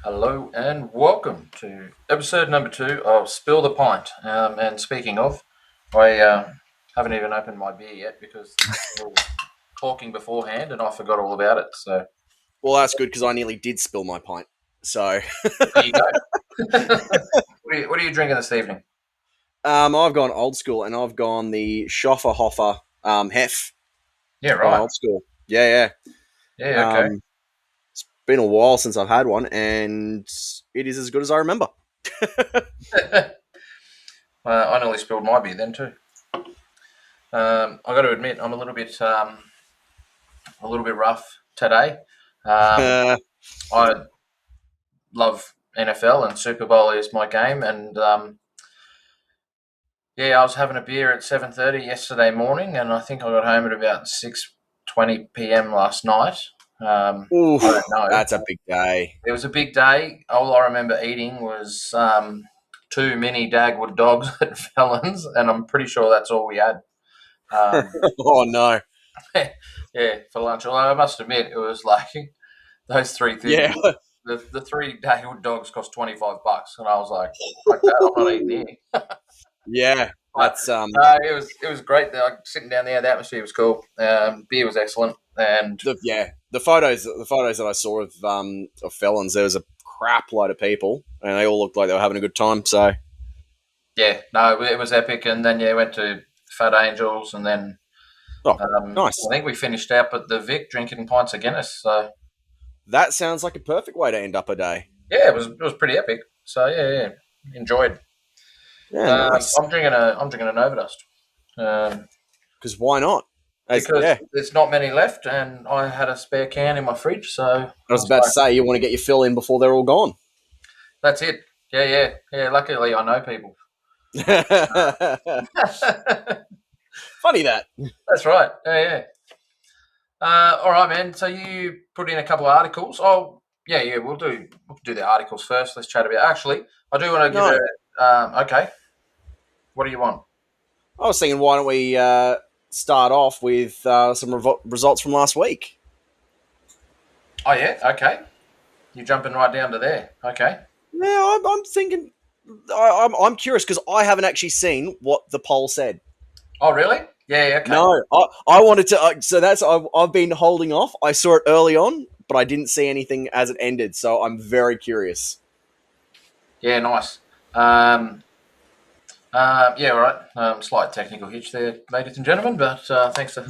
Hello and welcome to episode number 2 of Spill the Pint. And speaking of, I haven't even opened my beer yet because we were talking beforehand and I forgot all about it. So Well, that's good because I nearly did spill my pint. So there you go. What are you drinking this evening? I've gone old school and I've gone the Schofferhofer Hef. Yeah, Gone right. old school. Yeah. Yeah, okay. It's been a while since I've had one, and it is as good as I remember. I nearly spilled my beer then too. I got to admit, I'm a little bit rough today. I love NFL and Super Bowl is my game, and yeah, I was having a beer at 7:30 yesterday morning, and I think I got home at about 6:20 p.m. last night. Oof, I don't know. that's a big day. It was a big day. All I remember eating was two mini Dagwood dogs at Felons, and I'm pretty sure that's all we had. Oh no. Yeah, for lunch. Although I must admit, it was like those three things. Yeah. The three Dagwood dogs cost $25, and I was like, "Fuck that! I'm not eating here." Yeah. But That's it was great. Like, sitting down there, the atmosphere was cool. Beer was excellent, and the photos that I saw of felons, there was a crap load of people and they all looked like they were having a good time. So yeah, no, it was epic. And then went to Fat Angels, and then oh, nice. I think we finished up at the Vic drinking pints of Guinness. So That sounds like a perfect way to end up a day. yeah, it was pretty epic. So yeah, enjoyed. Yeah, nice. I'm drinking an Overdust. Because why not? Because there's not many left, and I had a spare can in my fridge, so I was about to say you want to get your fill in before they're all gone. that's it. Yeah. Luckily, I know people. Funny that. That's right. Yeah. All right, man. So you put in a couple of articles. Oh, yeah. We'll do the articles first. Let's chat about. Actually, I do want to give No. it. Okay. What do you want? I was thinking, why don't we start off with some results from last week? Oh yeah. Okay. You're jumping right down to there. Okay. Yeah, I'm thinking. I'm curious because I haven't actually seen what the poll said. Oh really? Yeah. Okay. No, I wanted to. So I've been holding off. I saw it early on, but I didn't see anything as it ended. So I'm very curious. Yeah. Nice. Yeah. All right. Slight technical hitch there, ladies and gentlemen, but thanks to.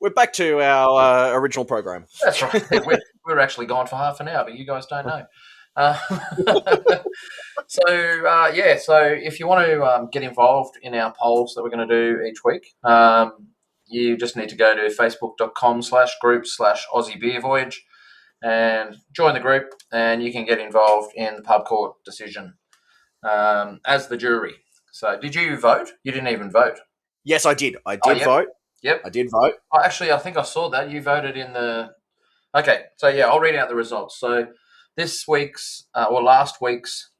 We're back to our original program. That's right. We're actually gone for half an hour, but you guys don't know. Uh, so if you want to get involved in our polls that we're going to do each week, you just need to go to facebook.com/group/Aussie Beer Voyage and join the group, and you can get involved in the pub court decision as the jury. So did you vote? You didn't even vote. Yes, I did. I did vote. Yep. I did vote. Actually, I think I saw that. You voted in the... Okay, so yeah, I'll read out the results. So this week's, or last week's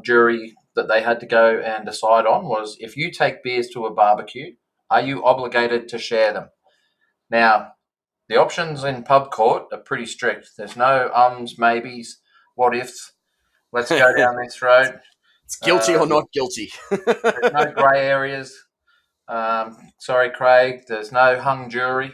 jury that they had to go and decide on was, if you take beers to a barbecue, are you obligated to share them? Now, the options in pub court are pretty strict. There's no ums, maybes, what ifs. Let's go down this road. It's guilty or not guilty. There's no grey areas. Sorry, Craig, there's no hung jury.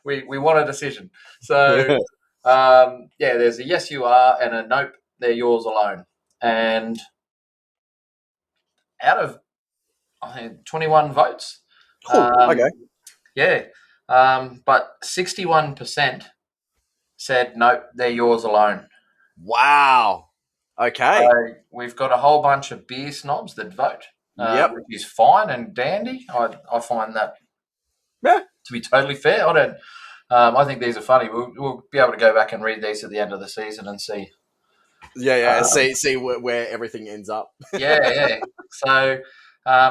We want a decision. So, there's a yes, you are, and a nope, they're yours alone. And out of, I think, 21 votes, Okay. yeah, but 61% said nope, they're yours alone. Wow. Okay. So we've got a whole bunch of beer snobs that vote, Yep. which is fine and dandy. I find that Yeah. to be totally fair. I don't. I think these are funny. We'll be able to go back and read these at the end of the season and see. Yeah. See where everything ends up. Yeah. So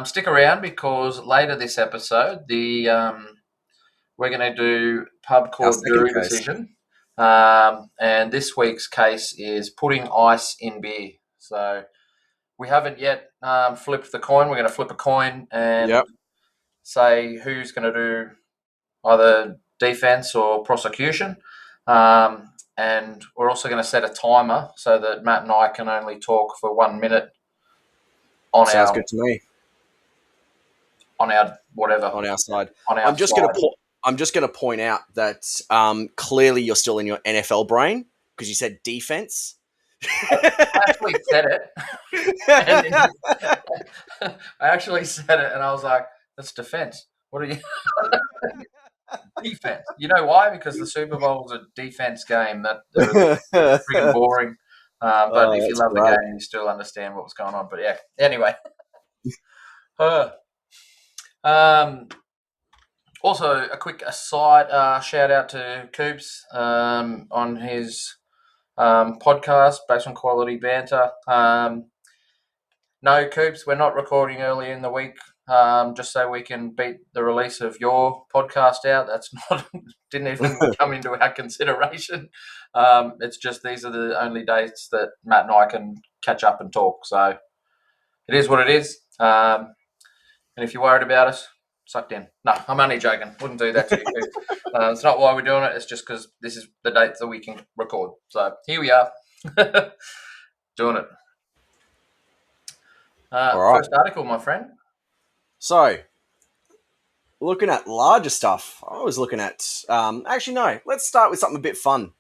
stick around, because later this episode, we're going to do pub court jury decision. And this week's case is putting ice in beer. So we haven't yet flipped the coin. We're going to flip a coin and say who's going to do either defense or prosecution. and we're also going to set a timer so that Matt and I can only talk for 1 minute on Sounds our good to me. on our whatever On our side, on our I'm just slide. going to point out that clearly you're still in your NFL brain because you said defense. I actually said it. I actually said it, and I was like, "That's defense. What are you?" Defense. You know why? Because the Super Bowl was a defense game. That it was freaking boring. But if you That's love the great. game, you still understand what was going on. But yeah. Anyway. Also, a quick aside shout out to Coops on his podcast based on quality banter. No, Coops, we're not recording early in the week just so we can beat the release of your podcast out. That's not didn't even come into our consideration. It's just these are the only dates that Matt and I can catch up and talk. So it is what it is. And if you're worried about us, sucked in. No, I'm only joking. Wouldn't do that to you. It's not why we're doing it. It's just because this is the dates that we can record. So here we are, doing it. All right. First article, my friend. So, looking at larger stuff, I was looking at. Actually, no. Let's start with something a bit fun.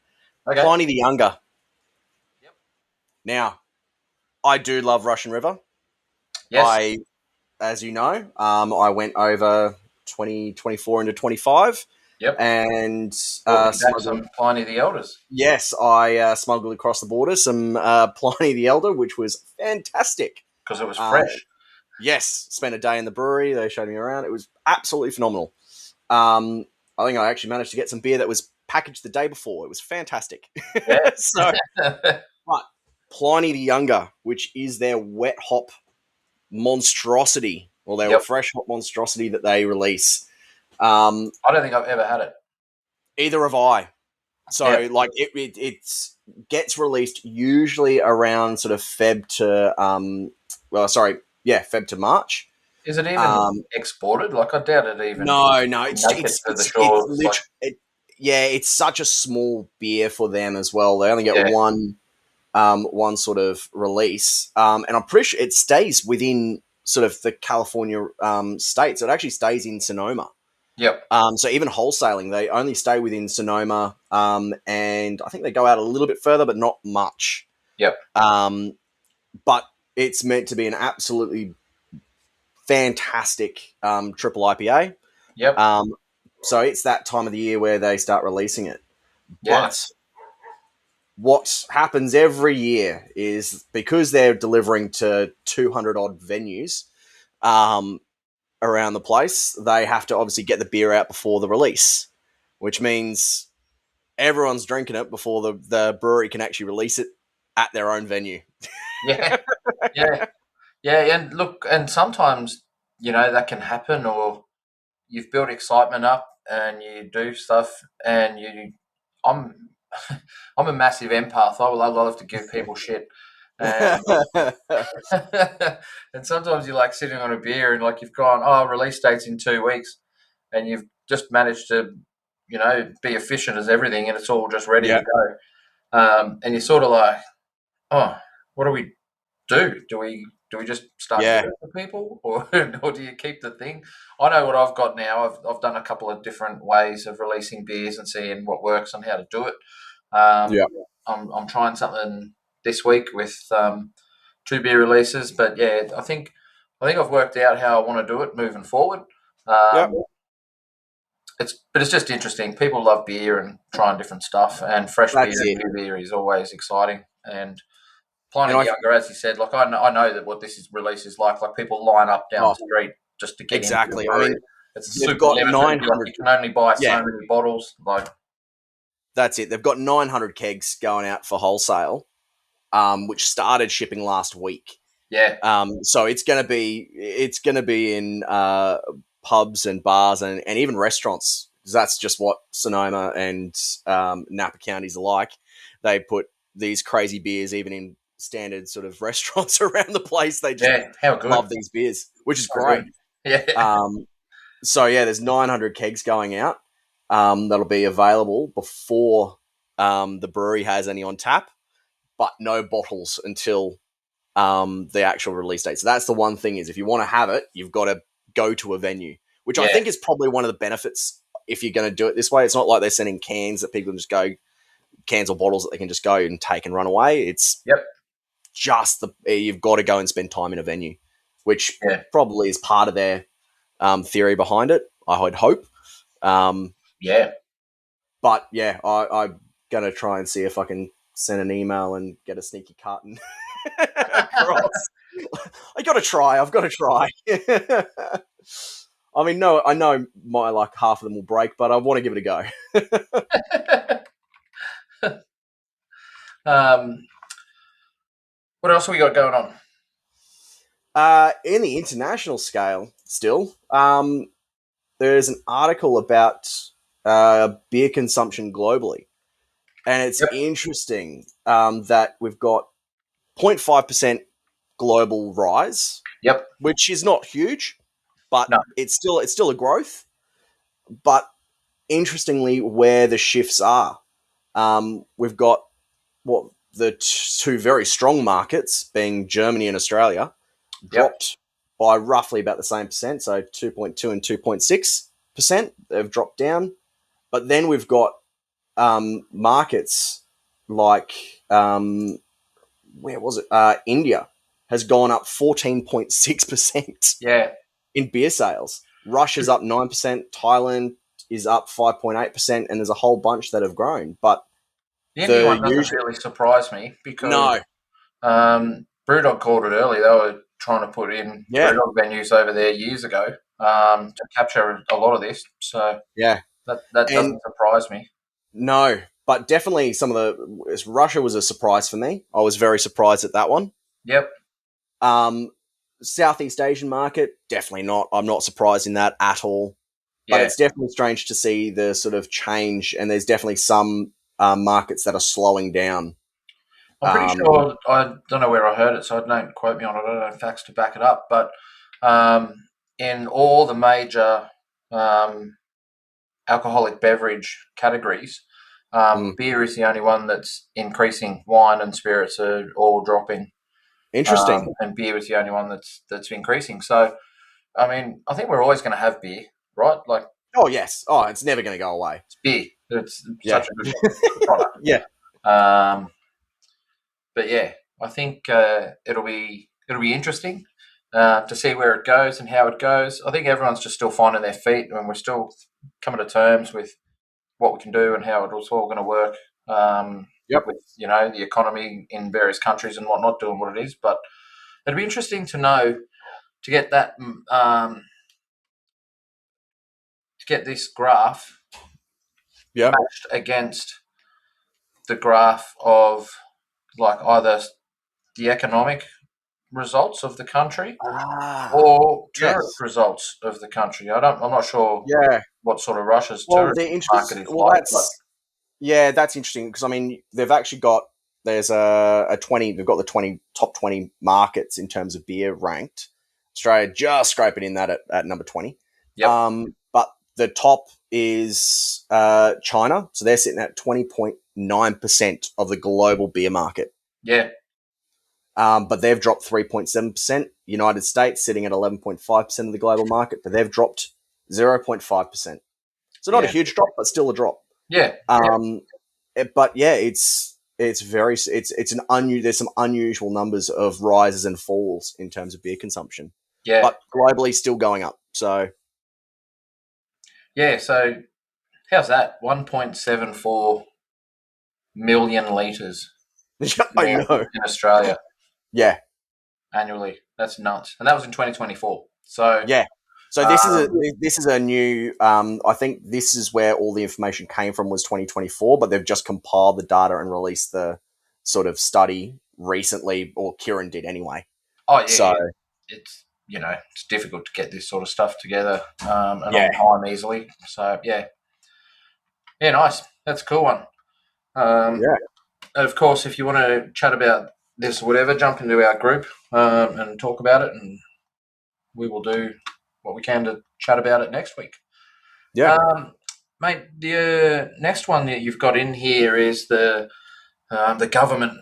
Okay. Pliny the Younger. Yep. Now, I do love Russian River. Yes. As you know, I went over 2024 into 25. Yep. And some Pliny the Elders. Yes, I smuggled across the border some Pliny the Elder, which was fantastic. Because it was fresh. Yes, spent a day in the brewery. They showed me around. It was absolutely phenomenal. I think I actually managed to get some beer that was packaged the day before. It was fantastic. Yeah. But Pliny the Younger, which is their wet hop monstrosity, or their fresh hop monstrosity that they release. I don't think I've ever had it. Either have I. So, it gets released usually around sort of Feb to Feb to March. Is it even exported? Like, I doubt it even. No, it's such a small beer for them as well. They only get one sort of release, and I'm pretty sure it stays within sort of the California state. So it actually stays in Sonoma. Yep. So even wholesaling, they only stay within Sonoma, and I think they go out a little bit further, but not much. Yep. But it's meant to be an absolutely fantastic triple IPA. Yep. So it's that time of the year where they start releasing it. Yeah. But what happens every year is because they're delivering to 200 odd venues around the place, they have to obviously get the beer out before the release, which means everyone's drinking it before the brewery can actually release it at their own venue. Yeah. And look, and sometimes, that can happen, or you've built excitement up and you do stuff and I'm a massive empath. I love to give people shit. And, and sometimes you're like sitting on a beer and like you've gone, release date's in 2 weeks, and you've just managed to, be efficient as everything, and it's all just ready to go. And you're sort of like, what do we do? Do we just start giving it to people, or do you keep the thing? I know what I've got now. I've done a couple of different ways of releasing beers and seeing what works and how to do it. I'm trying something this week with 2 beer releases, but I think I've worked out how I want to do it moving forward. It's just interesting. People love beer and trying different stuff, and fresh beer and new beer is always exciting. And Pliny the Younger, as you said, like I know that what this release is like. Like people line up down the street just to get exactly. Into the I mean, it's super limited. 900. You can only buy so many bottles. Like that's it. They've got 900 kegs going out for wholesale, which started shipping last week. Yeah. So it's gonna be in pubs and bars and even restaurants. That's just what Sonoma and Napa counties are like. They put these crazy beers even in standard sort of restaurants around the place. They just love these beers, which is great. Good. Yeah. There's 900 kegs going out that'll be available before the brewery has any on tap, but no bottles until the actual release date. So that's the one thing is if you want to have it, you've got to go to a venue, which I Yeah. think is probably one of the benefits if you're going to do it this way. It's not like they're sending cans that people can just go, cans or bottles that they can just go and take and run away. It's Yep. just you've got to go and spend time in a venue, which Yeah. probably is part of their theory behind it, I would hope. Yeah. But yeah, I'm going to try and see if I can send an email and get a sneaky carton across. I've got to try. I mean, no, I know my like half of them will break, but I want to give it a go. What else have we got going on? In the international scale, still, there's an article about beer consumption globally, and it's interesting that we've got 0.5% global rise, Yep. which is not huge, but No. it's still a growth. But interestingly, where the shifts are, we've got what the two very strong markets, being Germany and Australia, dropped by roughly about the same percent, so 2.2 and 2.6%. They've dropped down, but then we've got markets like where was it? India has gone up 14.6% Yeah. in beer sales. Russia's up 9%. Thailand is up 5.8%, and there's a whole bunch that have grown. But The India one doesn't really surprise me because no, Brewdog called it early. They were trying to put in Brewdog venues over there years ago to capture a lot of this. So yeah, that doesn't surprise me. No, but definitely some of the Russia was a surprise for me. I was very surprised at that one. Yep. Southeast Asian market, definitely not. I'm not surprised in that at all. But it's definitely strange to see the sort of change, and there's definitely some markets that are slowing down. I'm pretty sure, I don't know where I heard it, so don't quote me on it. I don't have facts to back it up. But in all the major alcoholic beverage categories, beer is the only one that's increasing. Wine and spirits are all dropping. Interesting. And beer is the only one that's increasing. So, I mean, I think we're always going to have beer, right? Like, oh yes, oh, it's never going to go away. It's beer. It's such a good product. Yeah. But yeah, I think it'll be interesting to see where it goes and how it goes. I think everyone's just still finding their feet, and we're still coming to terms with what we can do and how it's all going to work. With the economy in various countries and whatnot doing what it is, but it'd be interesting to know to get that to get this graph matched against the graph of like either the economic results of the country or tourist results of the country. I'm not sure what sort of Russia's tourist market is like. That's interesting because I mean they've actually got there's a 20 they've got the top 20 markets in terms of beer ranked. Australia just scraping in that at number 20. But the top is China, so they're sitting at 20.9% of the global beer market. Yeah. But they've dropped 3.7%. United States sitting at 11.5% of the global market, but they've dropped 0.5%. So not a huge drop, but still a drop. Yeah. But yeah, it's an there's some unusual numbers of rises and falls in terms of beer consumption. Yeah. But globally still going up. So yeah, so how's that? 1.74 million litres I know. in Australia. Yeah. Annually. That's nuts. And that was in 2024. So yeah. So this is a new. I think this is where all the information came from was 2024, but they've just compiled the data and released the sort of study recently, or Kirin did anyway. Oh yeah. So it's it's difficult to get this sort of stuff together and on time easily. So yeah, nice. That's a cool one. And of course, if you want to chat about this or whatever, jump into our group and talk about it, and we will do what we can to chat about it next week. Yeah. Mate, the next one that you've got in here is the government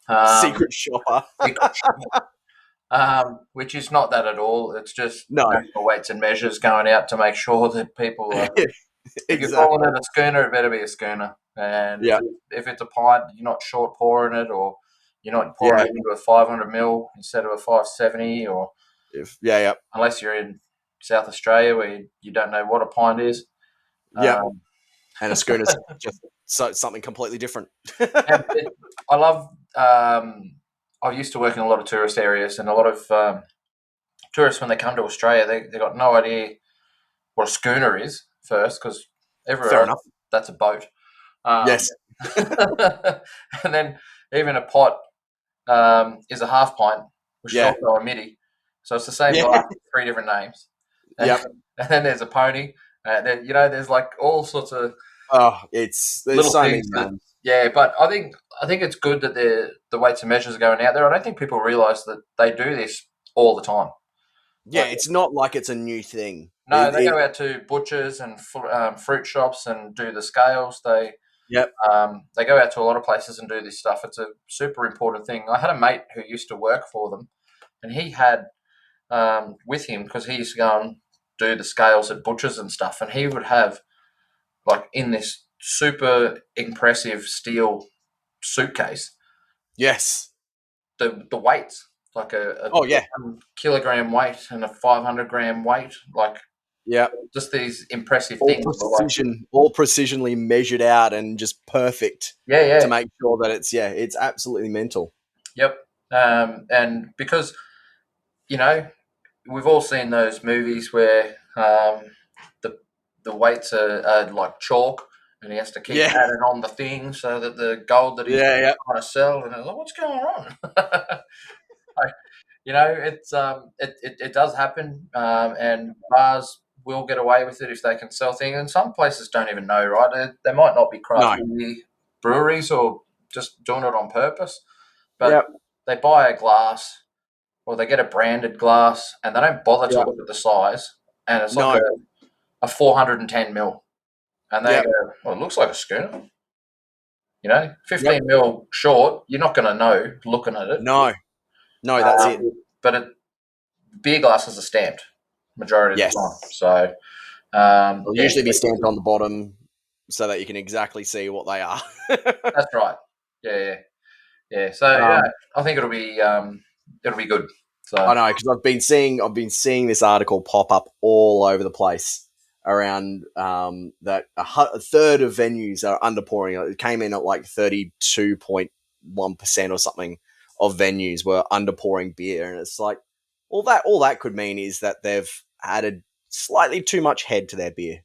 um, Secret shopper. secret shopper, which is not that at all. It's just No. national weights and measures going out to make sure that people are. If you're calling Exactly. it a schooner, it better be a schooner. And Yeah. if it's a pint, you're not short pouring it, or you're not pouring Yeah. it into a 500 mil instead of a 570, or Yeah. unless you're in South Australia where you don't know what a pint is. Yep. Um, And a schooner's just something completely different. and I love. I used to work in a lot of tourist areas, and a lot of tourists when they come to Australia, they got no idea what a schooner is first, because everywhere Fair else enough. that's a boat. Um, Yes. and then even a pot is a half pint, which is Yeah. also a midi. So it's the same Yeah. glass, with three different names. And, Yep. and then there's a pony. Then, there's like all sorts of Oh, there's little so many things that, names. yeah. But I think it's good that the weights and measures are going out there. I don't think people realise that they do this all the time. Yeah, Like, it's not like it's a new thing. no, they go out to butchers and fruit shops and do the scales. Yep. They go out to a lot of places and do this stuff. It's a super important thing. I had a mate who used to work for them, and he had with him, because he used to go and do the scales at butchers and stuff, and he would have like in this super impressive steel suitcase Yes. the weights, like a Oh yeah. 1 kilogram weight and a 500 gram weight, like Yeah. just these impressive things. Like, All precisionally measured out and just perfect yeah, to yeah, make sure that it's absolutely mental. yep. And because you know we've all seen those movies where the weights are like chalk, and he has to keep Yeah. adding on the thing so that the gold that he's Yeah. Yeah. trying to sell, and it's like, what's going on? Like, it does happen, and bars will get away with it if they can sell things, and some places don't even know, right? They might not be craft No. breweries or just doing it on purpose, but Yep. they buy a glass or they get a branded glass and they don't bother to Yep. look at the size, and it's like No. a 410 mil, and they Yep. go, well, it looks like a schooner. Yep. 15 mil short, you're not going to know looking at it. No. No. That's it. But beer glasses are stamped majority of the time. Yes. So, They'll yeah, usually be stamped on the bottom so that you can exactly see what they are. that's right. Yeah, yeah, yeah. So, um, I think it'll be good. I So, know because I've been seeing this article pop up all over the place around that a third of venues are underpouring. It came in at like 32.1% or something of venues were underpouring beer, and it's like all that could mean is that they've added slightly too much head to their beer,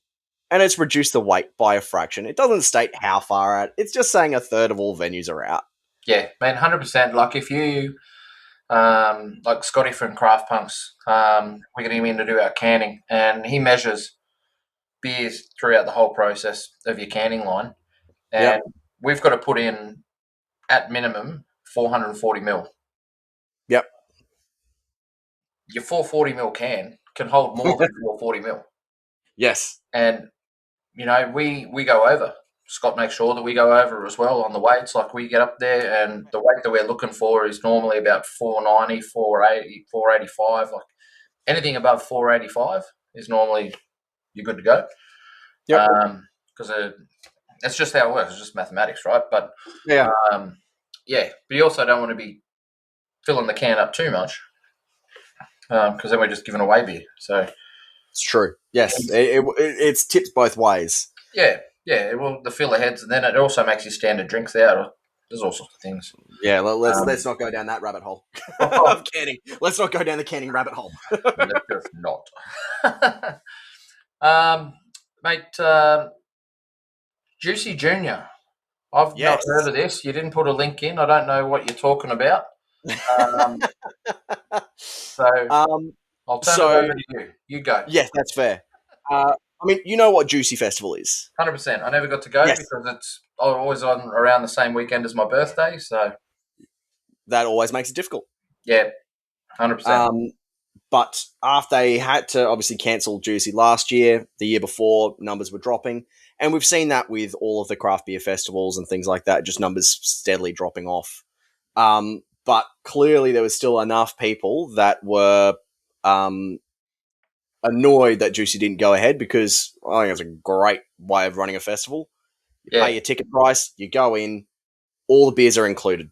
and it's reduced the weight by a fraction. It doesn't state how far out. It's just saying a third of all venues are out. yeah, man, 100%. Like, if you, like Scotty from Craft Punks, we get him in to do our canning, and he measures beers throughout the whole process of your canning line, and Yep. we've got to put in at minimum 440 mil. Yep. Your 440 mil can hold more than 440 mil, Yes. and we go over. Scott makes sure that we go over as well on the weights. Like, we get up there, and the weight that we're looking for is normally about 490, 480, 485. Like, anything above 485 is normally you're good to go. Yep. Because it's just how it works. It's just mathematics, right? But Yeah. yeah, but you also don't want to be filling the can up too much, because then we're just giving away beer. So It's true. Yes, it's tips both ways. yeah. Well, the filler heads, and then it also makes your standard drinks out. There's all sorts of things. Yeah, let's Um, not go down that rabbit hole oh, of canning. Let's not go down the canning rabbit hole. let's just not. um, Mate, Juicy Junior. I've not Yes. heard of this. You didn't put a link in. I don't know what you're talking about. Um, so um. I'll turn it So over to you. You go. yes, that's fair. I mean, you know what Juicy Festival is? 100%. I never got to go Yes. because it's always on around the same weekend as my birthday. So That always makes it difficult. yeah, 100%. Um. But after they had to obviously cancel Juicy last year, the year before, numbers were dropping. And we've seen that with all of the craft beer festivals and things like that, just numbers steadily dropping off. But clearly there was still enough people that were annoyed that Juicy didn't go ahead, because I think it's a great way of running a festival. You pay your ticket price, you go in, all the beers are included.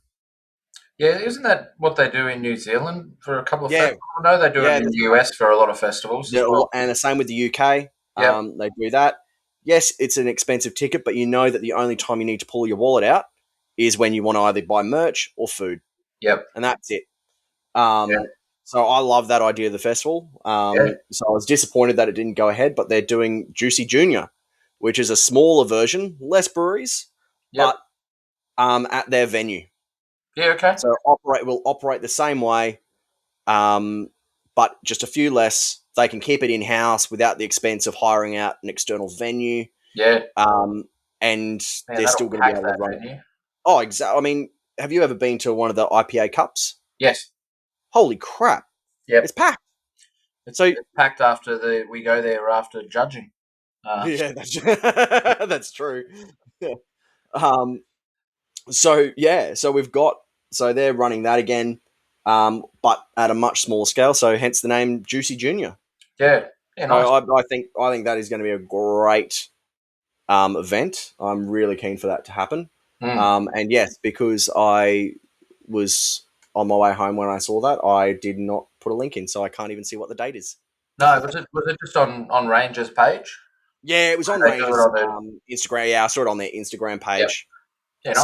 Yeah, isn't that what they do in New Zealand for a couple of Yeah. festivals? I know they do it in the US for a lot of festivals as well. And the same with the UK. They do that. Yes, it's an expensive ticket, but you know that the only time you need to pull your wallet out is when you want to either buy merch or food. Yep. And that's it. So I love that idea of the festival. So I was disappointed that it didn't go ahead, but they're doing Juicy Junior, which is a smaller version, less breweries, but at their venue. Yeah, okay. So will operate the same way, but just a few less. They can keep it in-house without the expense of hiring out an external venue. Yeah. And they're still going to be able to run it. Venue. Oh, exactly. I mean, have you ever been to one of the IPA cups? Yes. Holy crap. Yep. It's packed. It's packed after we go there after judging. Yeah, that's true. So they're running that again, but at a much smaller scale. So hence the name Juicy Junior. Yeah, nice. So I think that is going to be a great event. I'm really keen for that to happen. And yes, because I was on my way home when I saw that, I did not put a link in, so I can't even see what the date is. No, was it just on Ranger's page? Yeah, it was on Ranger's Instagram. Yeah, I saw it on their Instagram page. Yep.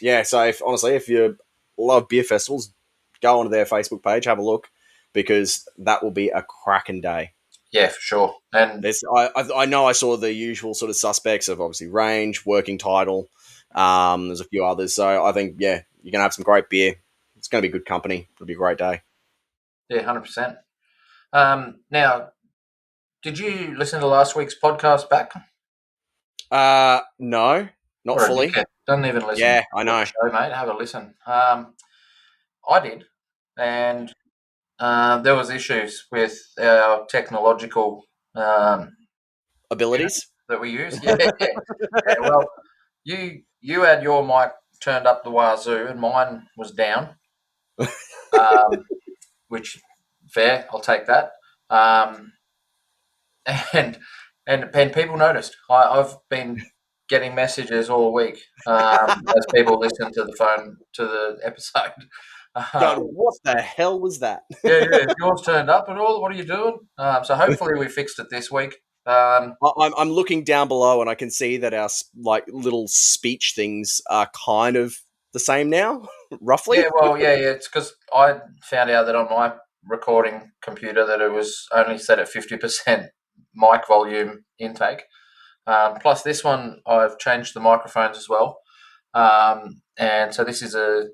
Yeah, nice. So if you love beer festivals, go onto their Facebook page, have a look, because that will be a cracking day. Yeah, for sure. And I know I saw the usual sort of suspects of obviously Range, Working Title. There's a few others. So I think, you're going to have some great beer. It's going to be good company. It'll be a great day. Yeah, 100%. Now, did you listen to last week's podcast back? No, not fully. Doesn't even listen. Yeah, I know. Show, mate. Have a listen. I did. And there was issues with our technological abilities that we use. Yeah. Well, you had your mic turned up the wazoo, and mine was down. Which fair, I'll take that. And people noticed. I've been getting messages all week as people listen to the episode. What the hell was that? yeah, yours turned up and all. What are you doing? So hopefully we fixed it this week. I'm looking down below and I can see that our little speech things are kind of the same now, roughly. Yeah, well, yeah. It's because I found out that on my recording computer that it was only set at 50% mic volume intake. Plus this one, I've changed the microphones as well. And so this is a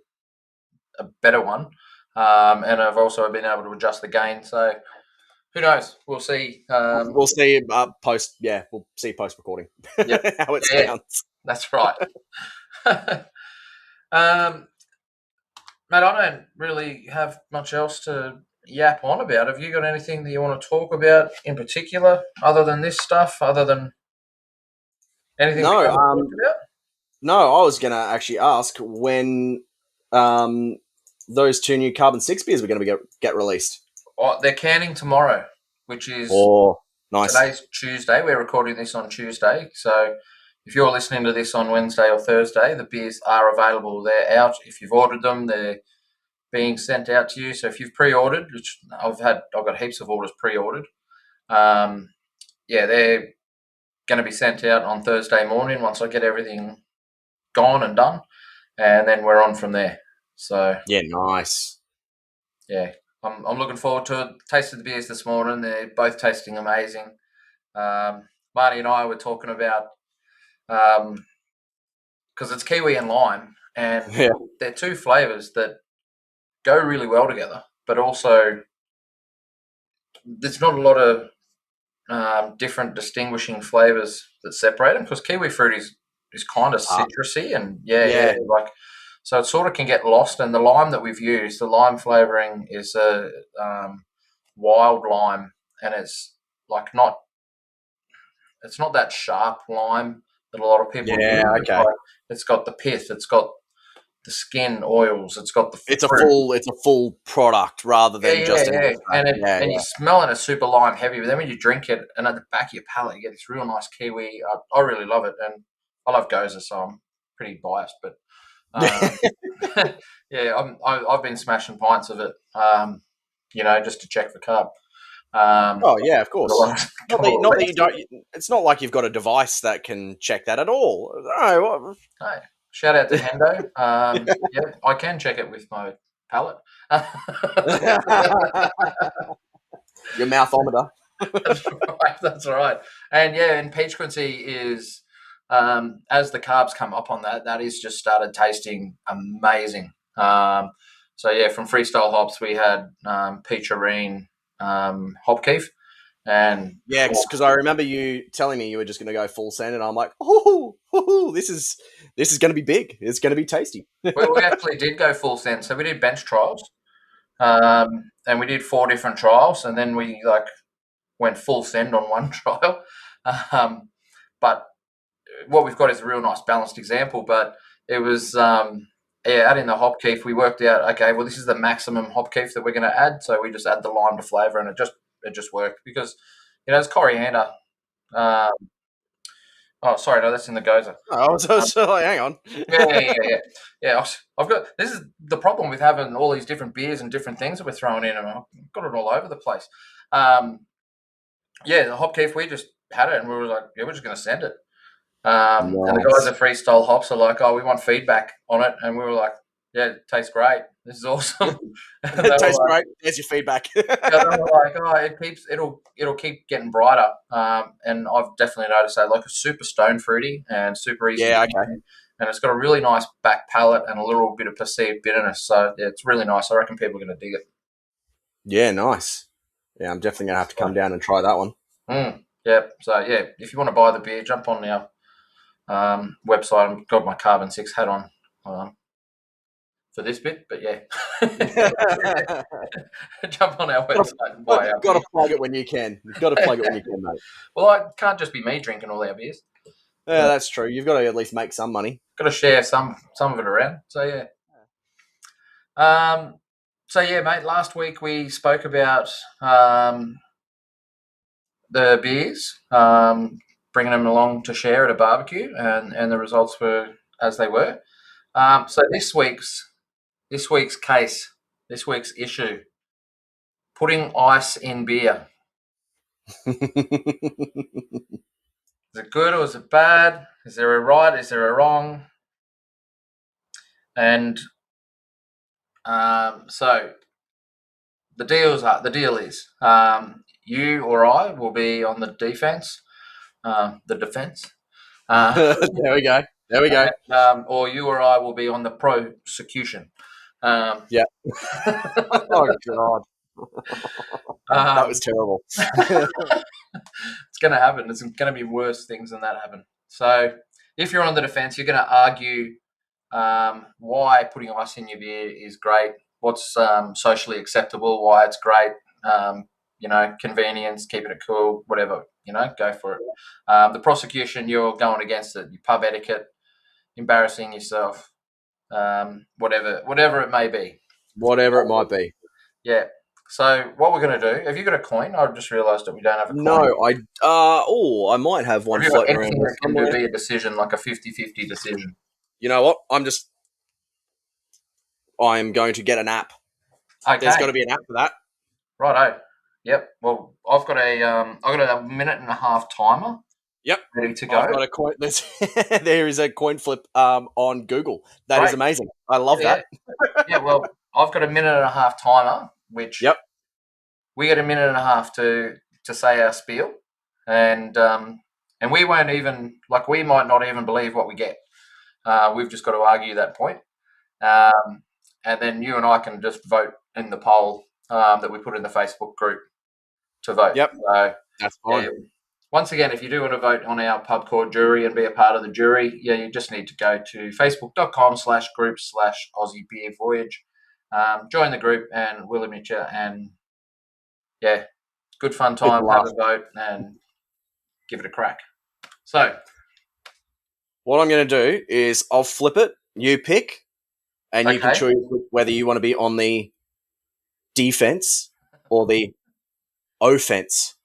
better one. And I've also been able to adjust the gain. So who knows? We'll see. We'll see post. Yeah, we'll see post recording how it sounds. That's right. Matt, I don't really have much else to yap on about. Have you got anything that you want to talk about in particular, other than this stuff? Other than anything? No. We talk about? No, I was going to actually ask when those two new Carbon 6 beers were going to get released. Oh, they're canning tomorrow, which is nice. Today's Tuesday. We're recording this on Tuesday. So if you're listening to this on Wednesday or Thursday, the beers are available. They're out. If you've ordered them, they're being sent out to you. So if you've pre-ordered, which I've got heaps of orders pre-ordered, they're going to be sent out on Thursday morning once I get everything gone and done, and then we're on from there. So yeah, nice. Yeah, I'm looking forward to it. Tasted the beers this morning. They're both tasting amazing. Marty and I were talking about because it's kiwi and lime, and they're two flavors that go really well together, but also there's not a lot of different distinguishing flavors that separate them, because kiwi fruit is kind of citrusy and so it sort of can get lost. And the lime that we've used, the lime flavoring is wild lime, and it's like it's not that sharp lime that a lot of people use. Yeah, okay. It's got the pith, it's got the skin oils, it's got the It's fruit. a full product rather than just an extract. And you smell it, it's super lime heavy, but then when you drink it, and at the back of your palate, you get this real nice kiwi. I really love it, and I love Goza, so I'm pretty biased, but yeah, I've been smashing pints of it, just to check for carb. Oh yeah, of course. Not that you don't. Hey, It's not like you've got a device that can check that at all. No. shout out to Hendo. Yeah, I can check it with my palate. Your mouthometer. That's right. That's right. And peach quincy is, as the carbs come up on that is just started tasting amazing. From Freestyle Hops, we had Peacherine Hopkeef. And yeah, because I remember you telling me you were just going to go full send, and I'm like, this is going to be big. It's going to be tasty. we actually did go full send. So we did bench trials, and we did 4 different trials, and then we went full send on one trial. But what we've got is a real nice balanced example. But it was adding the hopkeef, we worked out, okay, well, this is the maximum hopkeef that we're going to add, so we just add the lime to flavour, and it just worked because it's coriander. Oh, sorry, no, that's in the Goza. Oh, so hang on. Yeah. I've got, this is the problem with having all these different beers and different things that we're throwing in, and I've got it all over the place. The hopkeef, we just had it, and we were like, yeah, we're just going to send it. Nice. And the guys at Freestyle Hops are like, oh, we want feedback on it, and we were like, yeah, it tastes great. This is awesome. It tastes great. There's your feedback. They were like, oh, it'll keep getting brighter. And I've definitely noticed that, like, a super stone fruity and super easy. Yeah, okay. And it's got a really nice back palate and a little bit of perceived bitterness. So yeah, it's really nice. I reckon people are going to dig it. Yeah, nice. Yeah, I'm definitely going to have to come down and try that one. Yeah. So yeah, if you want to buy the beer, jump on our website. I've got my Carbon 6 hat on for this bit, but yeah. Jump on our website and buy our beer. Got to plug it when you can. You've got to plug it when you can, mate. Well, it can't just be me drinking all our beers. Yeah, that's true. You've got to at least make some money. Got to share some of it around. So yeah. Mate, last week we spoke about the beers, bringing them along to share at a barbecue, and the results were as they were. So this week's case, this week's issue, putting ice in beer. Is it good or is it bad? Is there a right? Is there a wrong? And so the deal is you or I will be on the defense. The defense. There we go. Or you or I will be on the prosecution. Yeah. Oh God. That was terrible. It's going to happen. It's going to be worse things than that happen. So if you're on the defense, you're going to argue why putting ice in your beer is great, what's socially acceptable, why it's great, convenience, keeping it cool, whatever, go for it. The prosecution, you're going against it, your pub etiquette, embarrassing yourself, whatever it may be. Whatever it might be. Yeah. So what we're going to do, have you got a coin? I've just realised that we don't have a coin. No, I might have one floating around. That can be a decision, like a 50-50 decision. You know what? I'm going to get an app. Okay. There's got to be an app for that. Righto. Yep. Well, I've got a minute and a half timer. Yep. Ready to go. I've got a coin. There is a coin flip on Google. That is amazing. I love that. Yeah. Well, I've got a minute and a half timer, which we get a minute and a half to say our spiel, and we won't even we might not even believe what we get. We've just got to argue that point, and then you and I can just vote in the poll that we put in the Facebook group to vote. Yep. So that's fine. Yeah. Once again, if you do want to vote on our pub core jury and be a part of the jury, you just need to go to facebook.com/group/Aussie Beer Voyage. Join the group and we'll admit you, and yeah, good fun It's the time. Have last. a vote and give it a crack. So, What I'm going to do is I'll flip it. You pick, and you can okay. choose whether you want to be on the defense or the offense.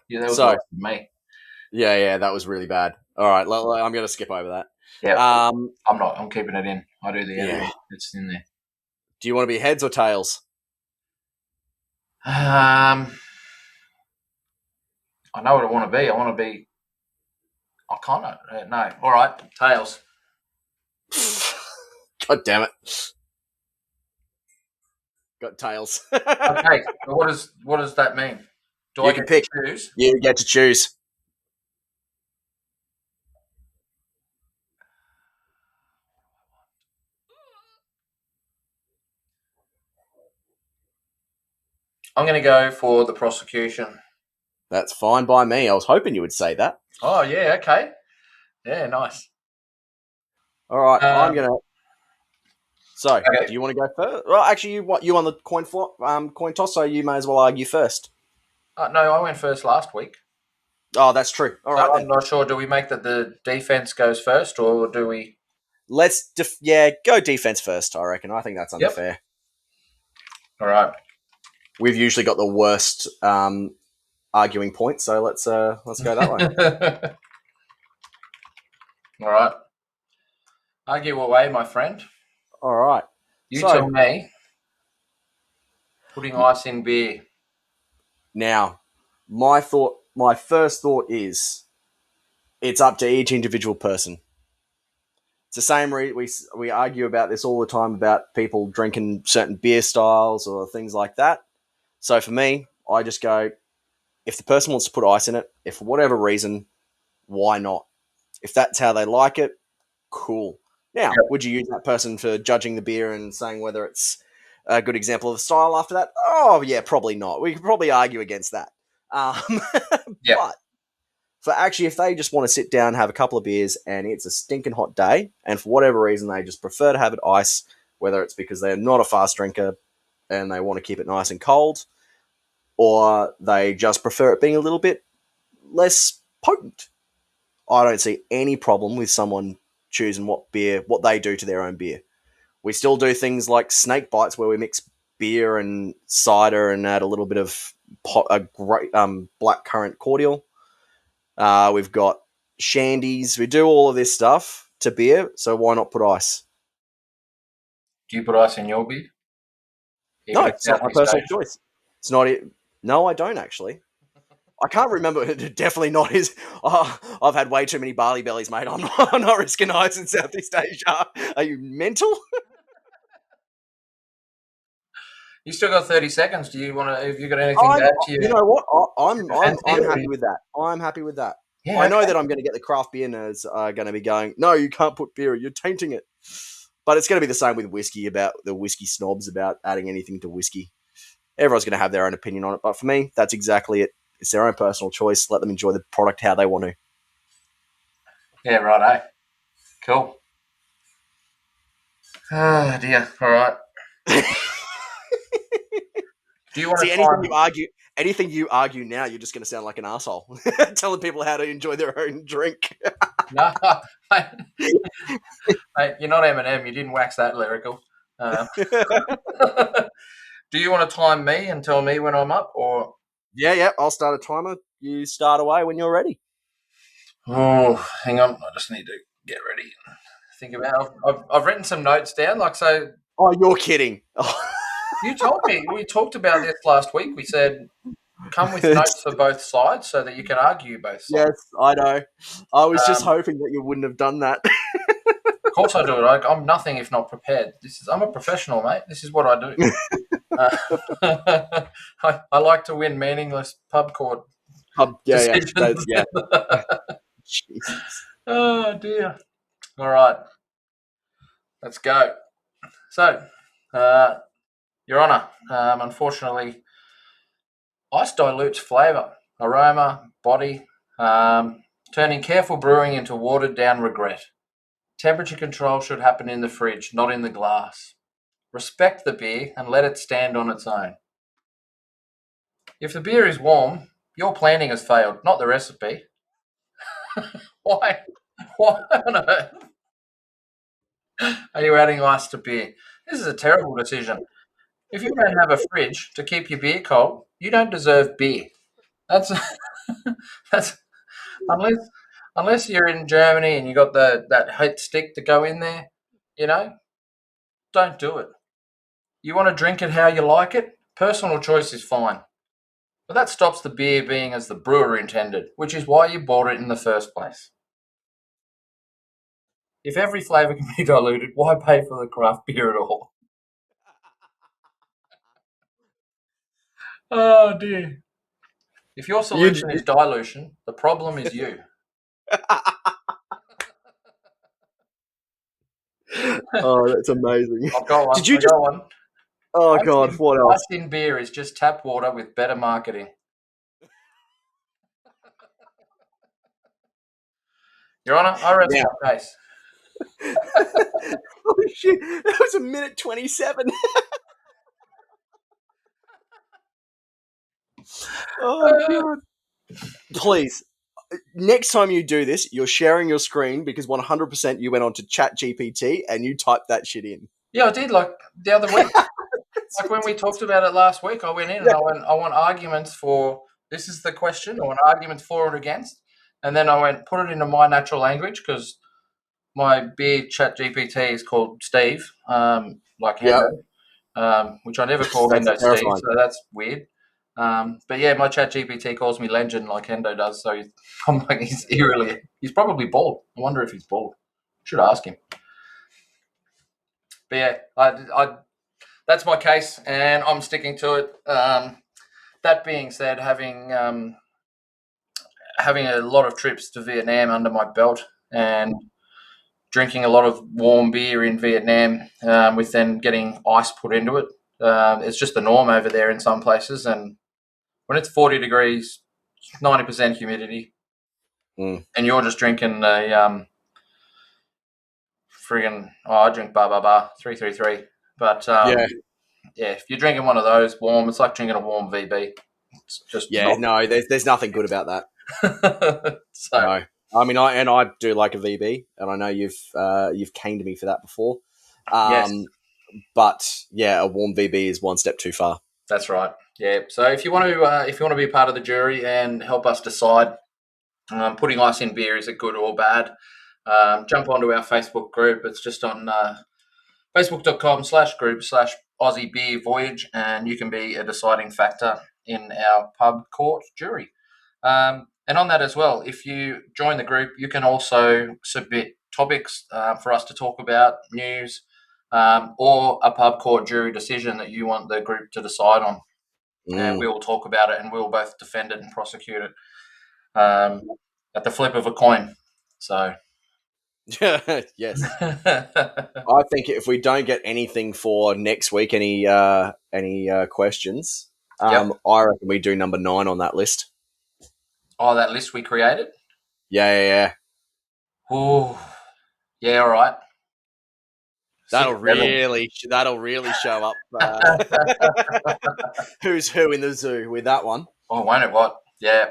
Yeah, that was So, nice of me. yeah, that was really bad. All right, I'm going to skip over that. Yeah, I'm not. I'm keeping it in. I do the Yeah. editing. It's in there. Do you want to be heads or tails? I know what I want to be. I want to be. I can't. No. All right. Tails. God damn it. Got tails. Okay. But what does that mean? Do I You can get to pick. choose? You get to choose. I'm going to go for the prosecution. That's fine by me. I was hoping you would say that. Oh yeah. Okay. Yeah. Nice. All right, I'm Um, gonna. So, okay. do you want to go first? Well, actually, you on the coin toss, so you may as well argue first. No, I went first last week. Oh, that's true. All So right I'm then. not sure. Do we make that the defense goes first, or do we? Let's go defense first. I reckon. I think that's only Yep. fair. All right. We've usually got the worst arguing point, so let's go that way. All right. Argue away, my friend. All right. You So tell me. Putting ice in beer. now, my first thought is, it's up to each individual person. It's the same. We argue about this all the time about people drinking certain beer styles or things like that. So for me, I just go, if the person wants to put ice in it, if for whatever reason, why not? If that's how they like it, cool. Now, Yep. would you use that person for judging the beer and saying whether it's a good example of the style after that? Oh, yeah, probably not. We could probably argue against that. Yep. But for actually, if they just want to sit down, have a couple of beers, and it's a stinking hot day, and for whatever reason they just prefer to have it ice, whether it's because they're not a fast drinker and they want to keep it nice and cold, or they just prefer it being a little bit less potent, I don't see any problem with someone choosing what they do to their own beer. We still do things like snake bites where we mix beer and cider and add a little bit of a great black currant cordial. We've got shandies. We do all of this stuff to beer, so why not put ice? Do you put ice in your beer? No, Even at it's not my Southeast personal Asia? choice. It's not it. No, I don't actually. I can't remember. Definitely not his. Oh, I've had way too many barley bellies, mate. I'm not risking ice in Southeast Asia. Are you mental? You still got 30 seconds. Do you want to? Have you got anything to add to You your know what? defense I'm here? happy with that. I'm happy with that. Yeah. I know Okay. that I'm going to get the craft beer nerds are going to be going, no, you can't put beer. You're tainting it. But it's going to be the same with whiskey about the whiskey snobs about adding anything to whiskey. Everyone's going to have their own opinion on it. But for me, that's exactly it. It's their own personal choice. Let them enjoy the product how they want to. Yeah. Right. Cool. Oh dear. All right. Do you want See, to time? anything you argue now, you're just going to sound like an asshole, telling people how to enjoy their own drink. No, mate, mate, you're not Eminem. You didn't wax that lyrical. Uh, do you want to time me and tell me when I'm up, or? Yeah. I'll start a timer. You start away when you're ready. Oh, hang on. I just need to get ready. Think about. I've written some notes down. Like so, Oh, you're kidding. you told me we talked about this last week. We said come with notes for both sides so that you can argue both sides. Yes, I know. I was just Um, hoping that you wouldn't have done that. of course, I do it. I'm nothing if not prepared. I'm a professional, mate. This is what I do. I like to win meaningless pub court decisions. Yeah. Jesus. Oh dear. All right, let's go. So, uh, Your Honour, unfortunately, ice dilutes flavour, aroma, body, turning careful brewing into watered down regret. Temperature control should happen in the fridge, not in the glass. respect the beer, and let it stand on its own. If the beer is warm, your planning has failed, not the recipe. Why? Why on earth are you adding ice to beer? This is a terrible decision. If you don't have a fridge to keep your beer cold, you don't deserve beer. That's that's unless unless you're in Germany and you got that heat stick to go in there, you know, don't do it. You want to drink it how you like it? Personal choice is fine. But that stops the beer being as the brewer intended, which is why you bought it in the first place. If every flavour can be diluted, why pay for the craft beer at all? Oh dear. If your You, solution is dilution, the problem is you. oh, that's amazing. I've got one. Did you I just? got one. Oh Ice God, in, what else? ice in beer is just tap water with better marketing. Your Honour, I rest Now, my case. holy shit, that was a minute 27. Oh God! Please, next time you do this, you're sharing your screen because 100% you went on to Chat GPT and you typed that shit in. Yeah, I did. Like the other week, That's like when we ridiculous. talked about it last week, I went in and Yeah. I want arguments for this is the question. I want arguments for and against, and then I went put it into my natural language because my beer Chat GPT is called Steve, like Yeah. Hendo, which I never call That's Hendo Steve, terrifying. so that's weird. But yeah, my Chat GPT calls me Legend like Hendo does, so I'm like he's probably bald. I wonder if he's bald. Should ask him. But yeah, that's my case, and I'm sticking to it. That being said, having a lot of trips to Vietnam under my belt and drinking a lot of warm beer in Vietnam, with then getting ice put into it, it's just the norm over there in some places. And when it's 40 degrees, 90% humidity, Mm. and you're just drinking a I drink Bar Bar Bar 333, but Yeah. yeah, if you're drinking one of those warm, it's like drinking a warm VB. It's just Yeah. not. No, there's nothing good about that. So No. I mean, I do like a VB, and I know you've caned me for that before. yes, But yeah, a warm VB is one step too far. that's right. Yeah. So if you want to be part of the jury and help us decide, putting ice in beer, is it good or bad? Jump onto our Facebook group. It's just on facebook.com/group/Aussie Beer Voyage, and you can be a deciding factor in our pub court jury. And on that as well, if you join the group, you can also submit topics for us to talk about, news, or a pub court jury decision that you want the group to decide on. And Mm. we will talk about it and we'll both defend it and prosecute it at the flip of a coin. So, Yes. oh, I think if we don't get anything for next week, any questions, yep. I reckon we do number 9 on that list. Oh, that list we created? Yeah. Oh, yeah, all right. That'll 6-7. really show up who's who in the zoo with that one. Oh, won't it what? Yeah,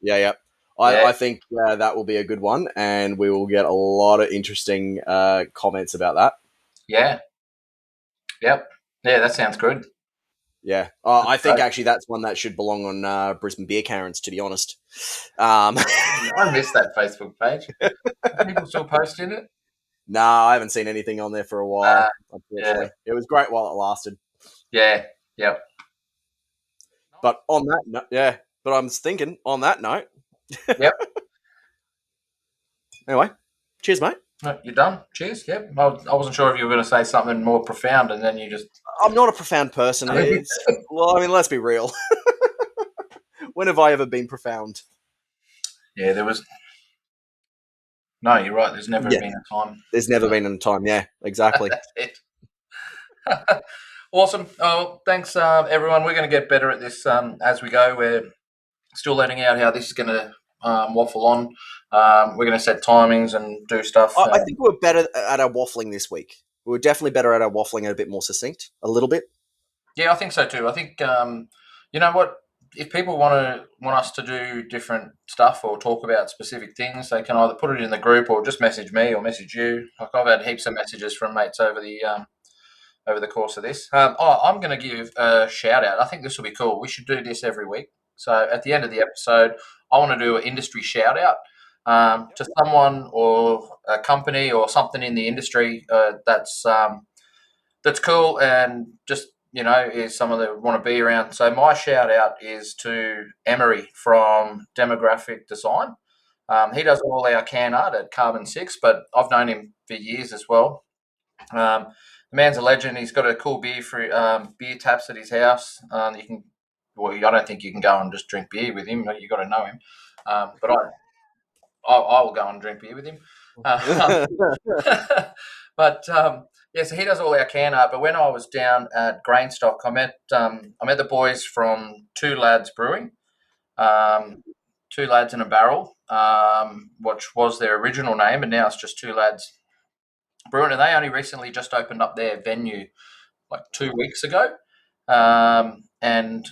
Yeah. yeah, I think that will be a good one, and we will get a lot of interesting comments about that. yeah, yep. Yeah, that sounds good. Yeah, That's I think great. actually that's one that should belong on Brisbane Beer Karens, to be honest. I missed that Facebook page. Are people still posting it? No, I haven't seen anything on there for a while, Yeah, unfortunately. It was great while it lasted. yeah, yep. But on that note, yeah, but I'm thinking on that note, Yep. anyway, cheers, mate. No, you're done. Cheers. Yep. I wasn't sure if you were going to say something more profound, and then you just. I'm not a profound person. Well, I mean, let's be real. When have I ever been profound? Yeah, there was. No, you're right. There's never Yeah, been a time. there's never been a time. Yeah, exactly. That's it. Awesome. Oh, thanks, everyone. We're going to get better at this as we go. We're still learning out how this is going to waffle on. We're going to set timings and do stuff. I think we're better at our waffling this week. we're definitely better at our waffling and a bit more succinct, a little bit. Yeah, I think so too. I think you know what? If people want us to do different stuff or talk about specific things, they can either put it in the group or just message me or message you. Like I've had heaps of messages from mates over the course of this. I'm going to give a shout out. I think this will be cool. We should do this every week. So at the end of the episode, I want to do an industry shout out to someone or a company or something in the industry that's cool and just is someone that want to be around. So my shout out is to Emery from Demographic Design. He does all our can art at Carbon 6, but I've known him for years as well. The man's a legend. He's got a cool beer taps at his house. You can, well, I don't think you can go and just drink beer with him. You got to know him. But I will go and drink beer with him. But yeah, so he does all our can art. But when I was down at Grainstock, I met the boys from Two Lads Brewing, Two Lads in a Barrel, which was their original name, and now it's just Two Lads Brewing. And they only recently just opened up their venue like 2 weeks ago, and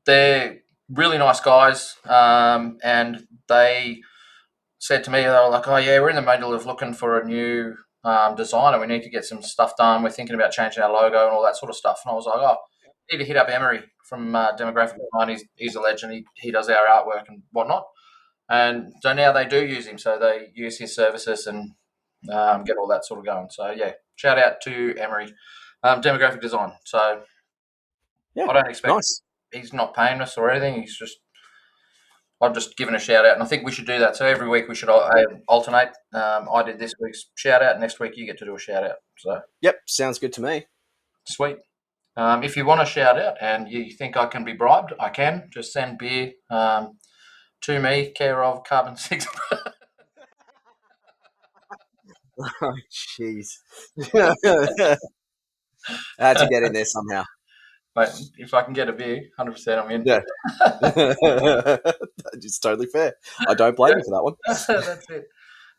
they're really nice guys, and they said to me, they were like, "Oh yeah, we're in the middle of looking for a new designer. We need to get some stuff done. We're thinking about changing our logo and all that sort of stuff." And I was like, "Oh, need to hit up Emery from Demographic Design. He's a legend. He does our artwork and whatnot." And so now they do use him. So they use his services and get all that sort of going. So yeah, shout out to Emery, Demographic Design. So Yeah, I don't expect nice. he's not paying us or anything. I'm just giving a shout out, and I think we should do that. So every week we should alternate. I did this week's shout out, next week you get to do a shout out. So Yep, sounds good to me. sweet. If you want a shout out and you think I can be bribed, I can. Just send beer to me, care of Carbon 6. Oh, jeez. I had to get in there somehow. But if I can get a beer, 100% I'm in. Yeah. It's totally fair. I don't blame you for that one. That's it.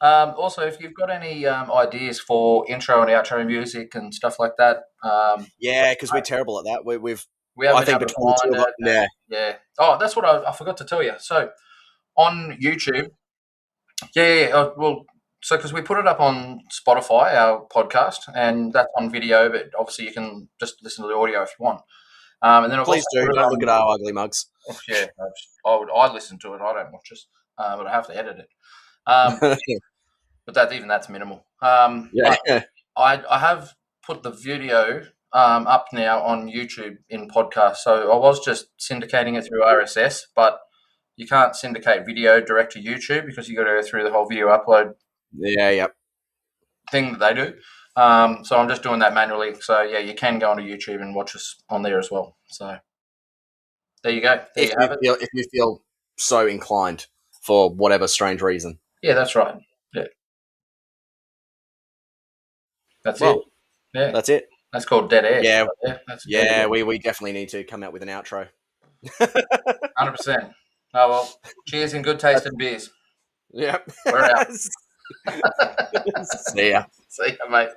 Also, if you've got any ideas for intro and outro music and stuff like that, Yeah, because we're terrible at that. we haven't I been think able to between the two find of us, it. yeah. Yeah. Oh, that's what I forgot to tell you. So on YouTube, well, so because we put it up on Spotify, our podcast, and that's on video, but obviously you can just listen to the audio if you want. And then I've Please also do. put it Don't on. look at our ugly mugs. Yeah, I'd listen to it. I don't watch it, but I have to edit it. But that's minimal. Yeah. But I have put the video up now on YouTube in podcast. So I was just syndicating it through RSS, but you can't syndicate video direct to YouTube because you got to go through the whole video upload Yep. thing that they do. So I'm just doing that manually. So yeah, you can go onto YouTube and watch us on there as well. So there you go. There you have it. If you feel so inclined for whatever strange reason. Yeah, that's right. Yeah. That's it. Yeah. That's it. That's called dead air. Yeah. That's Yeah, we definitely need to come out with an outro. 100%. Oh, well, cheers and good tasting beers. Yep. We're out. See ya. See ya, mate.